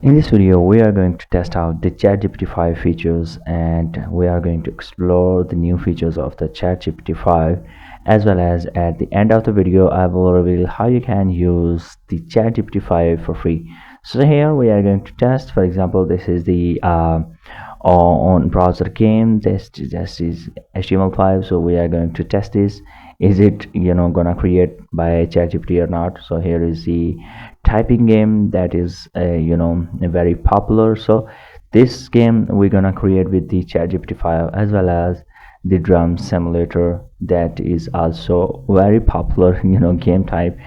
In this video, we are going to test out the ChatGPT 5 features, and we are going to explore the new features of the ChatGPT 5, as well as at the end of the video, I will reveal how you can use the ChatGPT 5 for free. So here we are going to test. For example, this is the on browser game. This is HTML5, so we are going to test this. Is it gonna create by ChatGPT or not? So here is the typing game that is very popular. So this game we're gonna create with the ChatGPT 5, as well as the drum simulator that is also very popular game type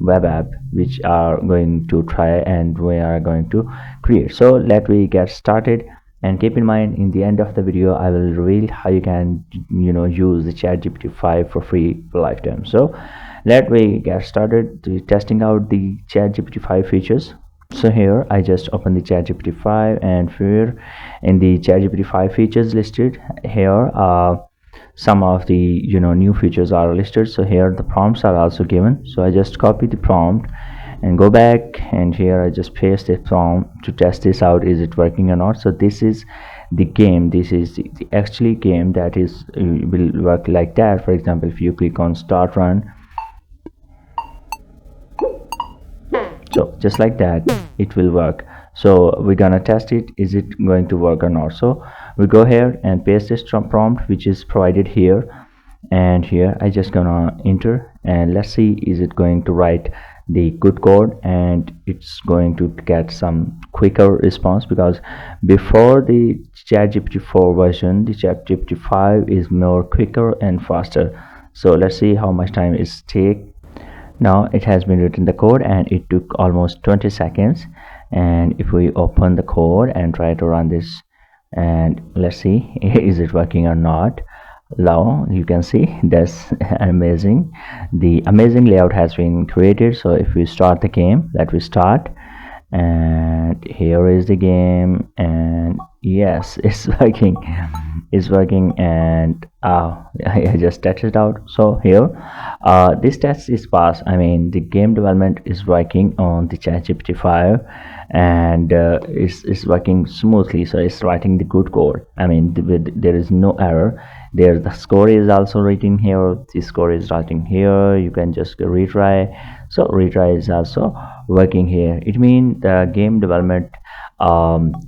web app, which are going to try and we are going to create. So let me get started, and keep in mind, in the end of the video I will reveal how you can use the ChatGPT 5 for free for lifetime. So let me get started to testing out the ChatGPT 5 features. So here I just open the ChatGPT 5, and here in the ChatGPT 5 features listed, here some of the new features are listed. So here the prompts are also given, so I just copy the prompt and go back, and here I just paste it prompt to test this out, is it working or not. So this is the game, this is the actually game that is will work like that. For example, if you click on start run, so just like that it will work. So we're gonna test it, is it going to work or not. So we go here and paste this prompt which is provided here, and here I just gonna enter, and let's see, is it going to write the good code, and it's going to get some quicker response, because before the ChatGPT 4 version, the ChatGPT 5 is more quicker and faster. So let's see how much time it take. Now it has been written the code, and it took almost 20 seconds. And if we open the code and try to run this, and let's see is it working or not. Now you can see that's amazing, the amazing layout has been created. So if we start the game, let me start, and here is the game, and yes, it's working, it's working. And I just tested it out. So here this test is passed. I mean, the game development is working on the ChatGPT 5, and it's working smoothly. So it's writing the good code. I mean, there is no error there. The score is also written here, the score is writing here. You can just retry. So retry is also working here. It means the game development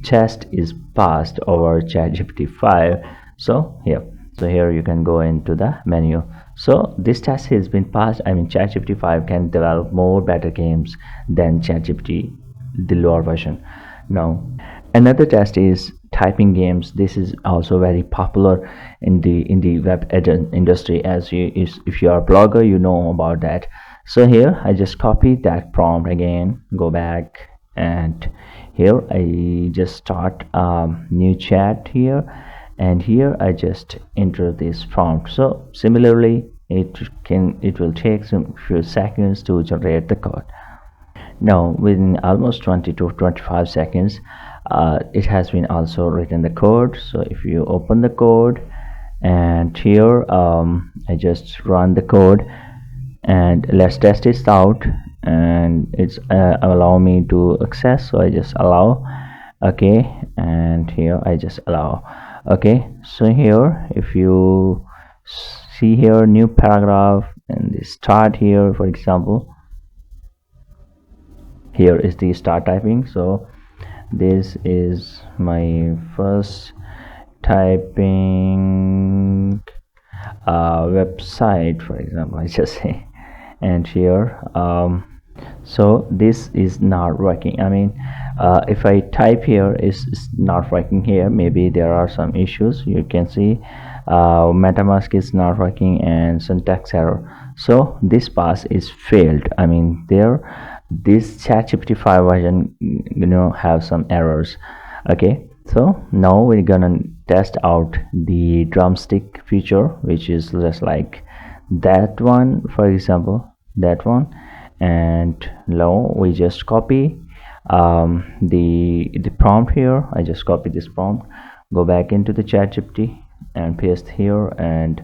test is passed over ChatGPT 5. So here you can go into the menu. So this test has been passed. I mean, ChatGPT 5 can develop more better games than ChatGPT, the lower version. Now another test is typing games. This is also very popular in the web industry, as if you are a blogger, you know about that. So here I just copy that prompt again, go back, and here I just start new chat here, and here I just enter this prompt. So similarly it will take some few seconds to generate the code. Now within almost 20 to 25 seconds it has been also written the code. So if you open the code, and here I just run the code, and let's test this out, and it's allow me to access. So I just allow, okay, and here I just allow, okay. So here if you see here new paragraph and the start here, for example, here is the start typing. So this is my first typing website, for example, I just say, and here so this is not working. I mean, if I type here, is not working here. Maybe there are some issues. You can see MetaMask is not working, and syntax error. So this pass is failed. I mean, this ChatGPT 5 version have some errors. Okay, so now we're gonna test out the drumstick feature, which is just like that one, for example, that one. And now we just copy the prompt here. I just copy this prompt, go back into the ChatGPT and paste here, and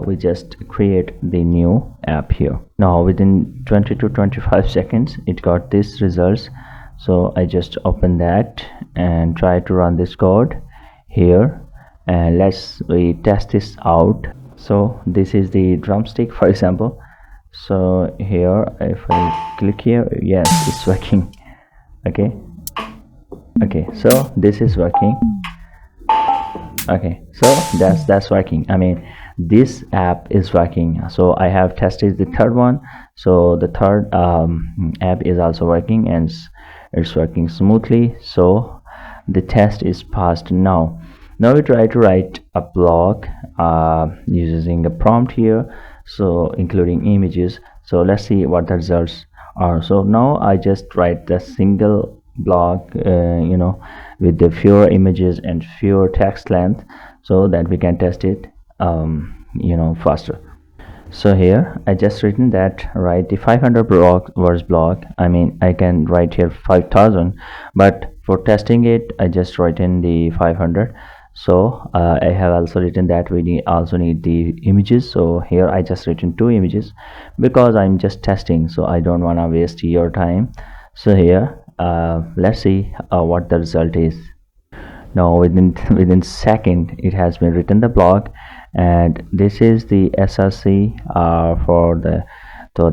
we just create the new app here. Now within 20 to 25 seconds it got these results. So I just open that and try to run this code here, and we test this out. So this is the drumstick, for example. So here if I click here, yes, it's working. Okay, so this is working. Okay, so that's working. I mean, this app is working. So I have tested the third one, so the third app is also working, and it's working smoothly. So the test is passed. Now we try to write a blog using a prompt here, so including images. So let's see what the results are. So now I just write the single blog, with the fewer images and fewer text length, so that we can test it faster. So here I just written that write the 500 words blog. I mean, I can write here 5,000, but for testing it I just write in the 500. So I have also written that we also need the images. So here I just written 2 images because I'm just testing, so I don't want to waste your time. So here let's see what the result is. Now within second it has been written the blog, and this is the src for the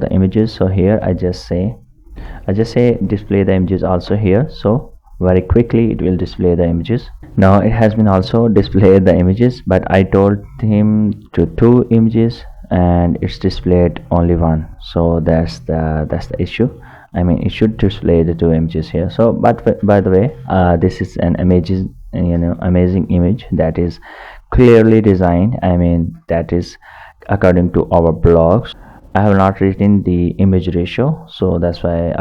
images. So here I just say display the images also here. So very quickly it will display the images. Now it has been also displayed the images, but I told him to 2 images and it's displayed only 1. So that's the issue. I mean, it should display the 2 images here. So but by the way, this is an amazing image that is clearly designed. I mean, that is according to our blogs. I have not written the image ratio, so that's why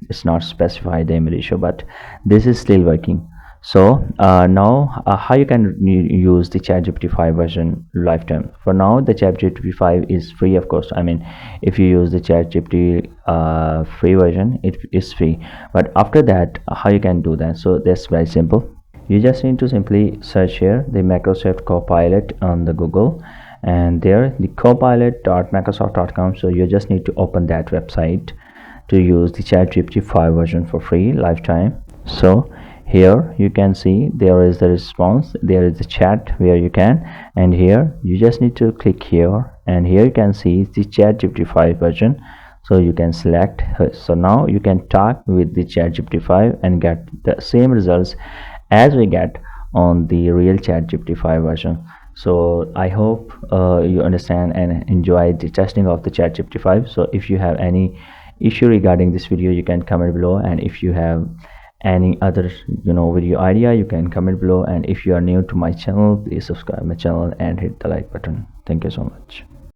it's not specified the image ratio, but this is still working. So now how you can use the ChatGPT 5 version lifetime. For now the ChatGPT 5 is free, of course. I mean, if you use the ChatGPT free version, it is free. But after that, how you can do that? So that's very simple. You just need to simply search here the Microsoft Copilot on the Google, and there the copilot.microsoft.com. so you just need to open that website to use the ChatGPT 5 version for free lifetime. So here you can see there is the response, there is the chat where you can, and here you just need to click here, and here you can see the ChatGPT 5 version. So you can select. So now you can talk with the ChatGPT 5 and get the same results as we get on the real ChatGPT 5 version. So I hope you understand and enjoy the testing of the ChatGPT 5. So if you have any issue regarding this video, you can comment below, and if you have any other video idea, you can comment below. And if you are new to my channel, please subscribe my channel and hit the like button. Thank you so much.